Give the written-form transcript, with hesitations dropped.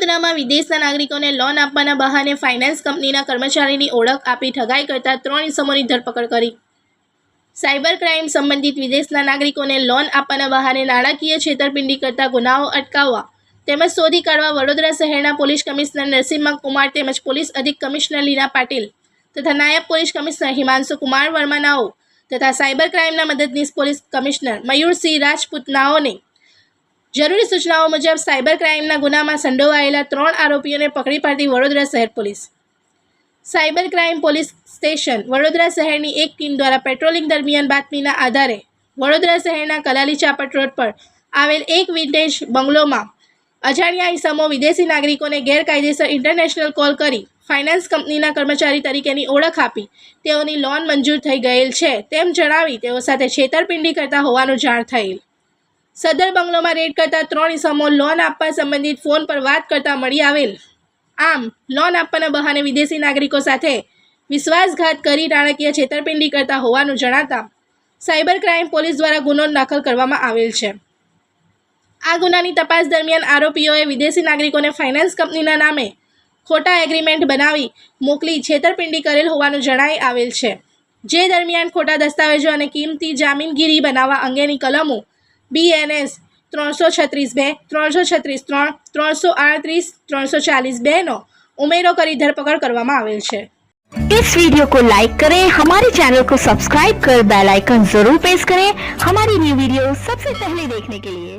વડોદરામાં વિદેશના નાગરિકોને લોન આપવાના બહાને ફાઇનાન્સ કંપનીના કર્મચારીની ઓળખ આપી ઠગાઈ કરતા 3 ઇસમોની ધરપકડ કરી। સાયબર ક્રાઇમ સંબંધિત વિદેશના નાગરિકોને લોન આપવાના બહાને નાણાકીય છેતરપિંડી કરતા ગુનાઓ અટકાવવા તેમજ શોધી કાઢવા વડોદરા શહેરના પોલીસ કમિશનર નરસિમ્હા કુમાર તેમજ પોલીસ અધિક કમિશનર લીના પાટીલ તથા નાયબ પોલીસ કમિશનર હિમાંશુ કુમાર વર્માનાઓ તથા સાયબર ક્રાઇમના મદદનીશ પોલીસ કમિશનર મયુરસિંહ રાજપૂતનાઓને જરૂરી સૂચનાઓ મુજબ સાયબર ક્રાઇમના ગુનામાં સંડોવાયેલા 3 આરોપીઓને પકડી પાડતી વડોદરા શહેર police cyber crime police station Vadodara શહેરની એક ટીમ દ્વારા પેટ્રોલિંગ દરમિયાન બાતમીના આધારે વડોદરા શહેરના કલાલી ચાપટ રોડ પર આવેલ એક વિન્ટેજ બંગલોમાં અજાણ્યા ઇસમો વિદેશી નાગરિકોને ગેરકાયદેસર ઇન્ટરનેશનલ કોલ કરી ફાઇનાન્સ કંપનીના કર્મચારી તરીકેની ઓળખ આપી તેઓની લોન મંજૂર થઈ ગયેલ છે તેમ જણાવી તેઓ સાથે છેતરપિંડી કરતા હોવાનું જાણ થયેલ। સદર બંગલોમાં રેડ કરતા 3 ઇસમો લોન આપવા સંબંધિત ફોન પર વાત કરતા મળી આવેલ। આમ લોન આપવાના બહાને વિદેશી નાગરિકો સાથે વિશ્વાસઘાત કરી નાણાકીય છેતરપિંડી કરતા હોવાનું જણાતા સાયબર ક્રાઇમ પોલીસ દ્વારા ગુનો દાખલ કરવામાં આવેલ છે। આ ગુનાની તપાસ દરમિયાન આરોપીઓએ વિદેશી નાગરિકોને ફાઇનાન્સ કંપનીના નામે ખોટા એગ્રીમેન્ટ બનાવી મોકલી છેતરપિંડી કરેલ હોવાનું જણાઈ આવેલ છે, જે દરમિયાન ખોટા દસ્તાવેજો અને કિંમતી જામીનગીરી બનાવવા અંગેની કલમો BNS 336(2), 336(3), 338, 340(2) નો उमेरो કરી धरपकड़ કરવામાં आवेल છે। इस वीडियो को लाइक करें, हमारे चैनल को सब्सक्राइब कर बेल आइकन जरूर प्रेस करें हमारी न्यू वीडियो सबसे पहले देखने के लिए।